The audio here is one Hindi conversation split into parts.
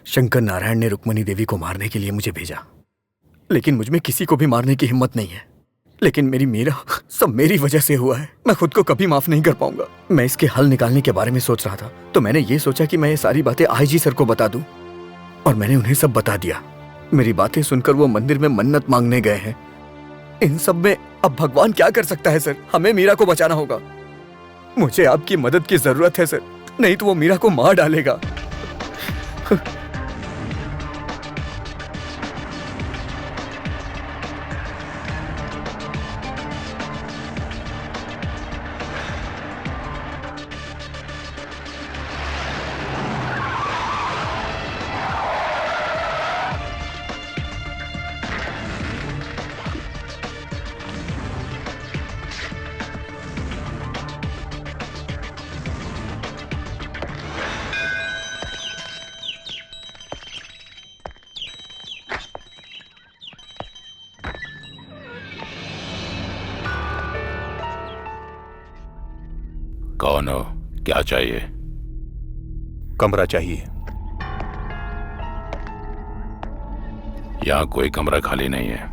शंकर नारायण ने रुक्मणी देवी को मारने के लिए मुझे भेजा, लेकिन मुझ में किसी को भी मारने की हिम्मत नहीं है। लेकिन मेरी मीरा, सब मेरी वजह से हुआ है। मैं खुद को कभी माफ नहीं कर पाऊंगा। मैं इसके हल निकालने के बारे में सोच रहा था, तो मैंने ये सोचा कि मैं ये सारी बातें आईजी सर को बता दूं, और मैंने उन्हें सब बता दिया। मेरी बातें सुनकर वो मंदिर में मन्नत मांगने गए हैं। इन सब में अब भगवान क्या कर सकता है सर? हमें मीरा को बचाना होगा। मुझे आपकी मदद की जरूरत है सर, नहीं तो वो मीरा को मार डालेगा। कौन हो? क्या चाहिए? कमरा चाहिए। यहाँ कोई कमरा खाली नहीं है।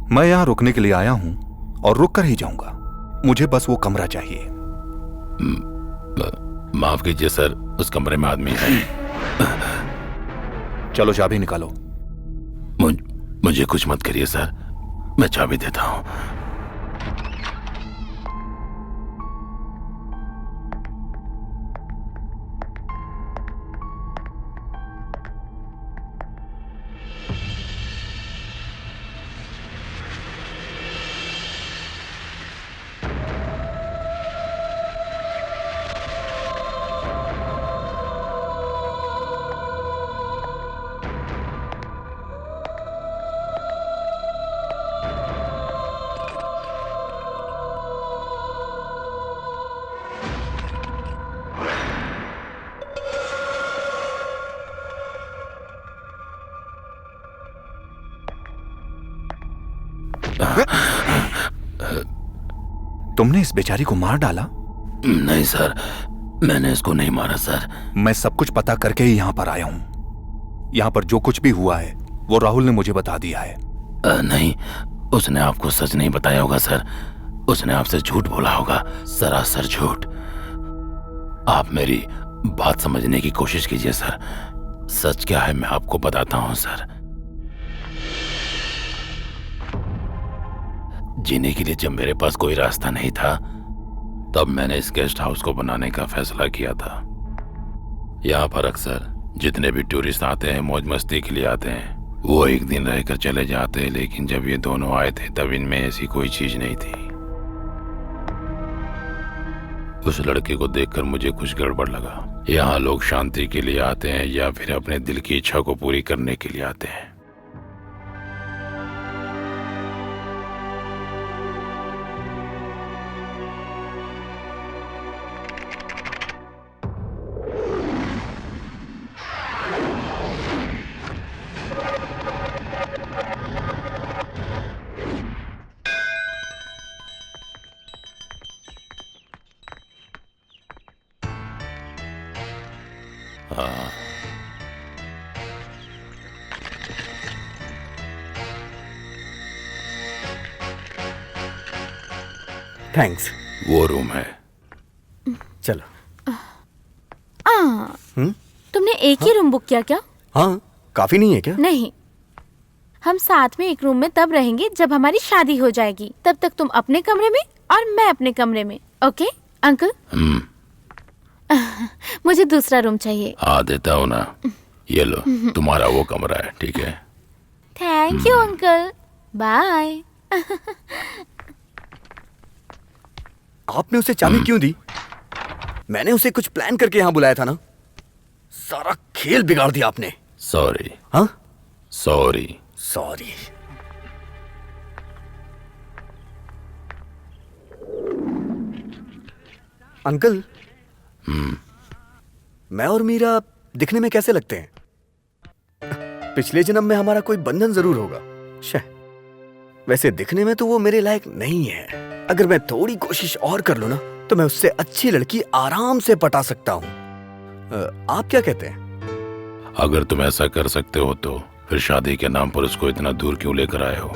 मैं यहाँ रुकने के लिए आया हूं और रुक कर ही जाऊंगा। मुझे बस वो कमरा चाहिए। माफ कीजिए सर, उस कमरे में आदमी है। चलो चाबी निकालो। मुझे कुछ मत करिए सर, मैं चाबी देता हूं। तुमने इस बेचारी को मार डाला? नहीं सर, मैंने इसको नहीं मारा सर। मैं सब कुछ पता करके ही यहाँ पर आया हूँ। यहाँ पर जो कुछ भी हुआ है वो राहुल ने मुझे बता दिया है। नहीं, उसने आपको सच नहीं बताया होगा सर। उसने आपसे झूठ बोला होगा, सरासर झूठ। आप मेरी बात समझने की कोशिश कीजिए सर। सच क्या है मैं आपको बताता हूँ सर। जीने के लिए जब मेरे पास कोई रास्ता नहीं था, तब मैंने इस गेस्ट हाउस को बनाने का फैसला किया था। यहाँ पर अक्सर जितने भी टूरिस्ट आते हैं, मौज मस्ती के लिए आते हैं, वो एक दिन रहकर चले जाते हैं। लेकिन जब ये दोनों आए थे तब इनमें ऐसी कोई चीज नहीं थी। उस लड़के को देखकर मुझे कुछ गड़बड़ लगा। यहाँ लोग शांति के लिए आते हैं या फिर अपने दिल की इच्छा को पूरी करने के लिए आते हैं। थैंक्स। वो रूम है। चलो। तुमने एक ही रूम बुक किया क्या? हाँ, काफी नहीं है क्या? नहीं, हम साथ में एक रूम में तब रहेंगे जब हमारी शादी हो जाएगी। तब तक तुम अपने कमरे में और मैं अपने कमरे में। Okay uncle? मुझे दूसरा रूम चाहिए। हाँ देता हूँ ना, ये लो तुम्हारा वो कमरा है, ठीक है? Thank you uncle, bye. आपने उसे चाबी क्यों दी? मैंने उसे कुछ प्लान करके यहाँ बुलाया था ना। सारा खेल बिगाड़ दिया आपने। सॉरी। हाँ, सॉरी। सॉरी। अंकल, मैं और मीरा दिखने में कैसे लगते हैं? पिछले जन्म में हमारा कोई बंधन जरूर होगा शायद। वैसे दिखने में तो वो मेरे लायक नहीं है। अगर मैं थोड़ी कोशिश और कर लूं ना तो मैं उससे अच्छी लड़की आराम से पटा सकता हूँ। आप क्या कहते हैं? अगर तुम ऐसा कर सकते हो तो फिर शादी के नाम पर उसको इतना दूर क्यों लेकर आए हो?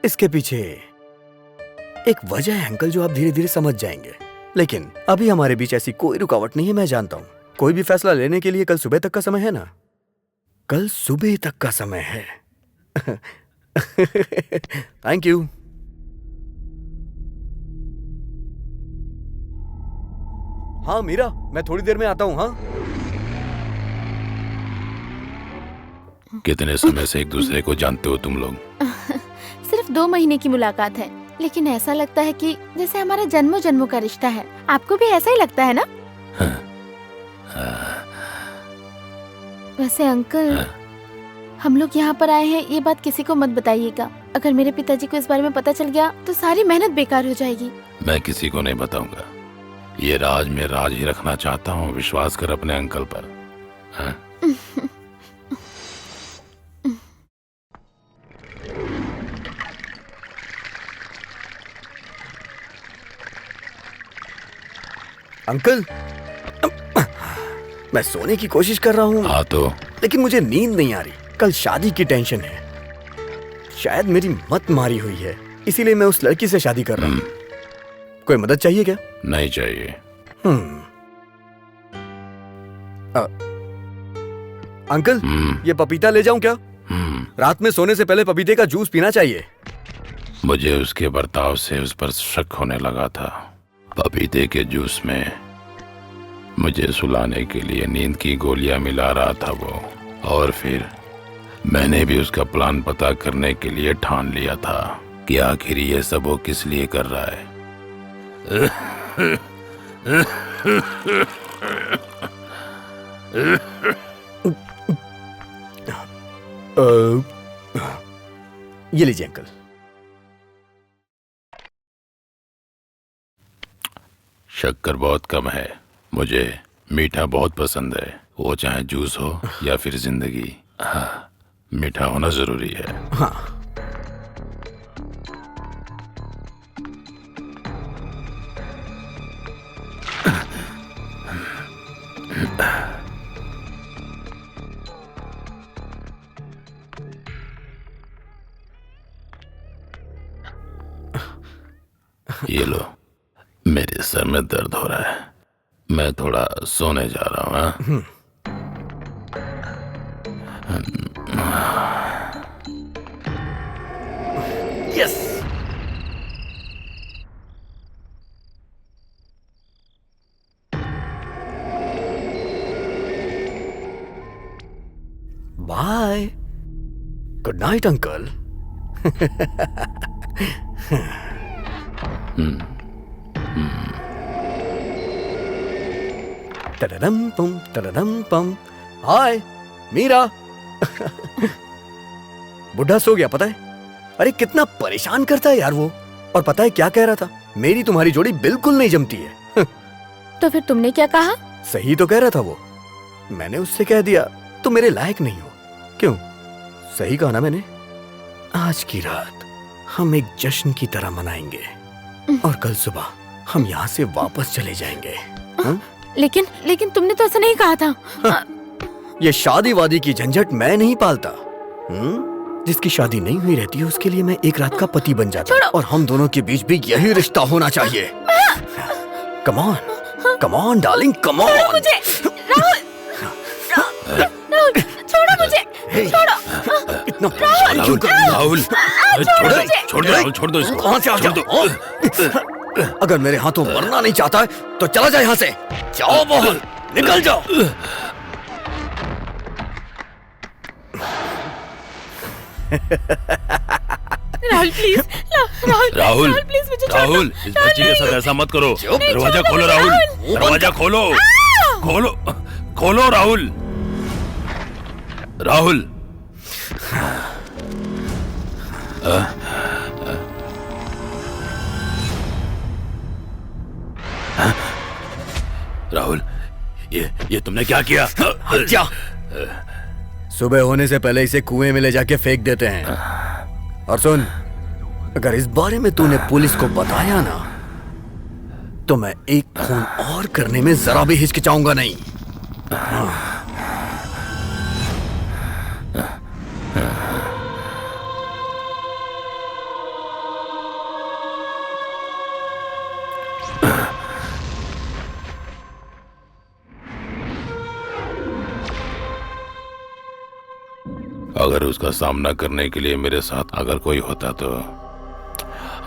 इसके पीछे एक वजह है अंकल, जो आप धीरे धीरे समझ जाएंगे। लेकिन अभी हमारे बीच ऐसी कोई रुकावट नहीं है, मैं जानता हूं। कोई भी फैसला लेने के लिए कल सुबह तक का समय है ना? कल सुबह तक का समय है। Thank you. हाँ मीरा, मैं थोड़ी देर में आता हूँ। हाँ, कितने समय से एक दूसरे को जानते हो तुम लोग? सिर्फ 2 महीने की मुलाकात है, लेकिन ऐसा लगता है कि जैसे हमारा जन्मों जन्मों का रिश्ता है। आपको भी ऐसा ही लगता है ना? वैसे अंकल, हम लोग यहाँ पर आए हैं, ये बात किसी को मत बताइएगा। अगर मेरे पिताजी को इस बारे में पता चल गया तो सारी मेहनत बेकार हो जाएगी। मैं किसी को नहीं बताऊंगा। ये राज में राज ही रखना चाहता हूँ। विश्वास कर अपने अंकल पर। हाँ? अंकल, मैं सोने की कोशिश कर रहा हूँ। हाँ तो लेकिन मुझे नींद नहीं आ रही। कल शादी की टेंशन है। शायद मेरी मत मारी हुई है, इसीलिए मैं उस लड़की से शादी कर रहा हूँ। कोई मदद चाहिए क्या? नहीं चाहिए। अंकल, ये पपीता ले जाऊं क्या? रात में सोने से पहले पपीते का जूस पीना चाहिए। मुझे उसके बर्ताव से उस पर शक होने लगा था। पपीते के जूस में मुझे सुलाने के लिए नींद की गोलियां मिला रहा था वो। और फिर मैंने भी उसका प्लान पता करने के लिए ठान लिया था कि आखिर ये सब वो किस लिए कर रहा है। ये लीजिए अंकल। शक्कर बहुत कम है। मुझे मीठा बहुत पसंद है, वो चाहे जूस हो या फिर जिंदगी। हाँ, मीठा होना जरूरी है। हाँ। ये लो, मेरे सर में दर्द हो रहा है, मैं थोड़ा सोने जा रहा हूँ। Yes. Bye. Good night uncle. तररम पम। हाय मीरा। बुढ़ा सो गया पता है? अरे कितना परेशान करता है यार वो। और पता है क्या कह रहा था? मेरी तुम्हारी जोड़ी बिल्कुल नहीं जमती है। तो फिर तुमने क्या कहा? सही तो कह रहा था वो। मैंने उससे कह दिया तुम मेरे लायक नहीं हो। क्यों? सही कहा ना मैंने? आज की रात हम एक जश्न की तरह मनाएंगे और कल सुबह हम यहाँ से वापस चले जाएंगे। लेकिन तुमने तो ऐसा नहीं कहा था। ये शादी वादी की झंझट मैं नहीं पालता। जिसकी शादी नहीं हुई रहती है उसके लिए मैं एक रात का पति बन जाता हूँ। और हम दोनों के बीच भी यही रिश्ता होना चाहिए। Come on, come on darling, come on. मुझे राहुल, छोड़ो मुझे, छोड़ो। इतना परेशान क्यों कर रही हो? राहुल, छोड़ दो, छोड़ दो इसको। कहाँ से आ गया? अगर मेरे हाथों मरना नहीं चाहता है तो चला जाए यहाँ से। जाओ बाहर, निकल जाओ। राहुल प्लीज, राहुल प्लीज मुझे छोड़ दो। राहुल, इस बच्ची के साथ ऐसा मत करो। दरवाजा खोलो राहुल, दरवाजा खोलो, खोलो, खोलो राहुल, राहुल। राहुल, ये तुमने क्या किया? क्या? सुबह होने से पहले इसे कुएं में ले जाके फेंक देते हैं। और सुन, अगर इस बारे में तूने पुलिस को बताया ना, तो मैं एक खून और करने में जरा भी हिचकिचाऊंगा नहीं। अगर उसका सामना करने के लिए मेरे साथ अगर कोई होता तो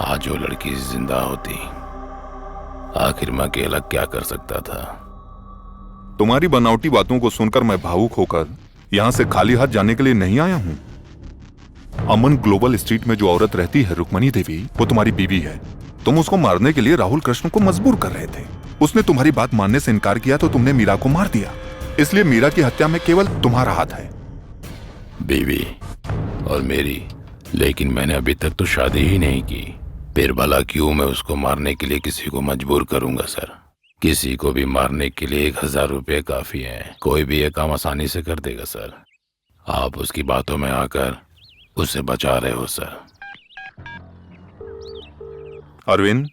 आज वो लड़की जिंदा होती। आखिर मैं अकेला क्या कर सकता था। तुम्हारी बनावटी बातों को सुनकर मैं भावुक होकर यहाँ से खाली हाथ जाने के लिए नहीं आया हूँ। अमन ग्लोबल स्ट्रीट में जो औरत रहती है रुक्मणी देवी, वो तुम्हारी बीवी है। तुम उसको मारने के लिए राहुल कृष्ण को मजबूर कर रहे थे। उसने तुम्हारी बात मानने से इनकार किया तो तुमने मीरा को मार दिया। इसलिए मीरा की हत्या में केवल तुम्हारा हाथ है। बीवी और मेरी, लेकिन मैंने अभी तक तो शादी ही नहीं की। फिर भला क्यों मैं उसको मारने के लिए किसी को मजबूर करूंगा सर। किसी को भी मारने के लिए 1000 रुपये काफी है। कोई भी ये काम आसानी से कर देगा सर। आप उसकी बातों में आकर उसे बचा रहे हो सर। अरविंद,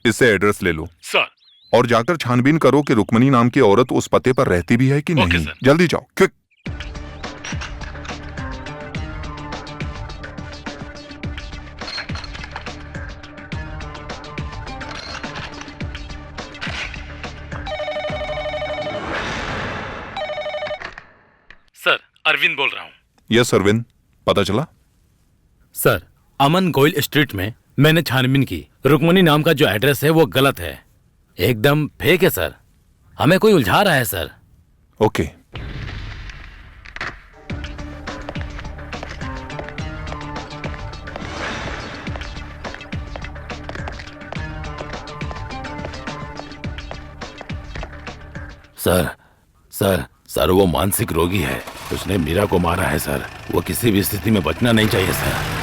इससे एड्रेस ले लो सर। और जाकर छानबीन करो कि रुक्मणी नाम की औरत उस पते पर रहती भी है कि नहीं। जल्दी जाओ, क्विक। सर, अरविंद बोल रहा हूँ। यस अरविंद, पता चला? सर, अमन गोयल स्ट्रीट में मैंने छानबीन की। रुक्मणी नाम का जो एड्रेस है वो गलत है, एकदम फेक है सर। हमें कोई उलझा रहा है sir. Okay. Sir sir sir वो मानसिक रोगी है। उसने मीरा को मारा है सर। वो किसी भी स्थिति में बचना नहीं चाहिए sir.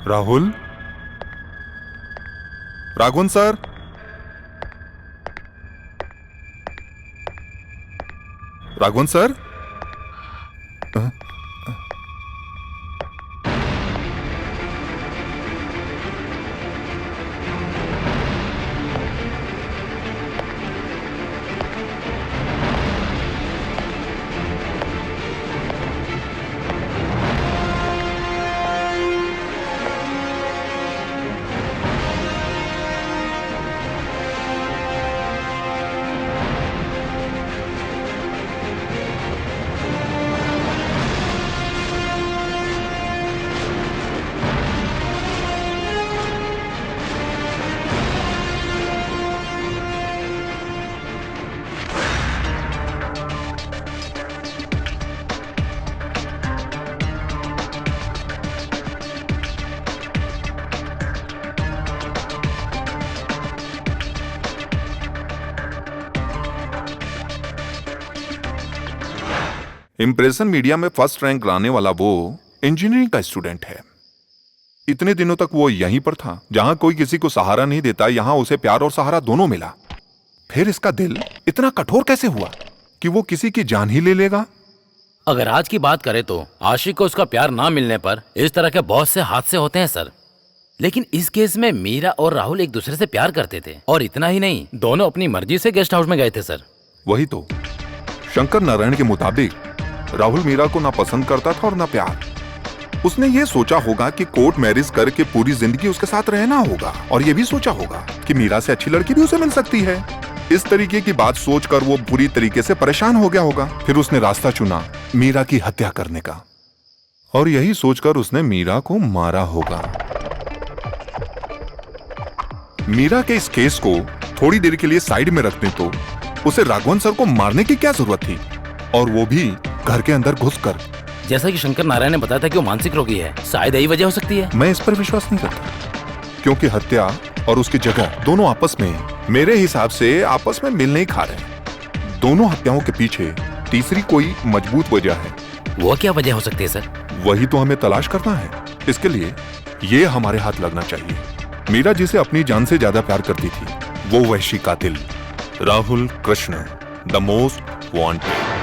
Rahul, Raghavan sir, Raghavan sir. Impression media में फर्स्ट रैंक लाने वाला वो इंजीनियरिंग का स्टूडेंट है। इतने दिनों तक वो यहीं पर था जहां कोई किसी को सहारा नहीं देता। यहां उसे प्यार और सहारा दोनों मिला। फिर इसका दिल इतना कठोर कैसे हुआ कि वो किसी की जान ही ले लेगा? अगर आज की बात करें तो आशिक को उसका प्यार ना मिलने पर इस तरह के बहुत से हादसे होते हैं सर। लेकिन इस केस में मीरा और राहुल एक दूसरे से प्यार करते थे, और इतना ही नहीं, दोनों अपनी मर्जी से गेस्ट हाउस में गए थे सर। वही तो, शंकर नारायण के मुताबिक राहुल मीरा को ना पसंद करता था और ना प्यार। उसने ये सोचा होगा कि कोर्ट मैरिज करके पूरी जिंदगी उसके साथ रहना होगा, और ये भी सोचा होगा कि मीरा से अच्छी लड़की भी उसे मिल सकती है। इस तरीके की बात सोचकर वो बुरी तरीके से परेशान हो गया होगा। फिर उसने रास्ता चुना मीरा की हत्या करने का, और यही सोचकर उसने मीरा को मारा होगा। मीरा के इस केस को थोड़ी देर के लिए साइड में रखने तो उसे राघवन सर को मारने की क्या जरूरत थी, और वो भी घर के अंदर घुसकर। जैसा कि शंकर नारायण ने बताया था कि वो मानसिक रोगी है, शायद यही वजह हो सकती है। मैं इस पर विश्वास नहीं करता, क्योंकि हत्या और उसकी जगह दोनों आपस में मेरे हिसाब से आपस में मिल नहीं खा रहे। दोनों हत्याओं के पीछे तीसरी कोई मजबूत वजह है। वो क्या वजह हो सकती है सर? वही तो हमें तलाश करना है। इसके लिए ये हमारे हाथ लगना चाहिए। मीरा जिसे अपनी जान से ज्यादा प्यार करती थी, वो वहशी कातिल Rahul Krishna, the most wanted.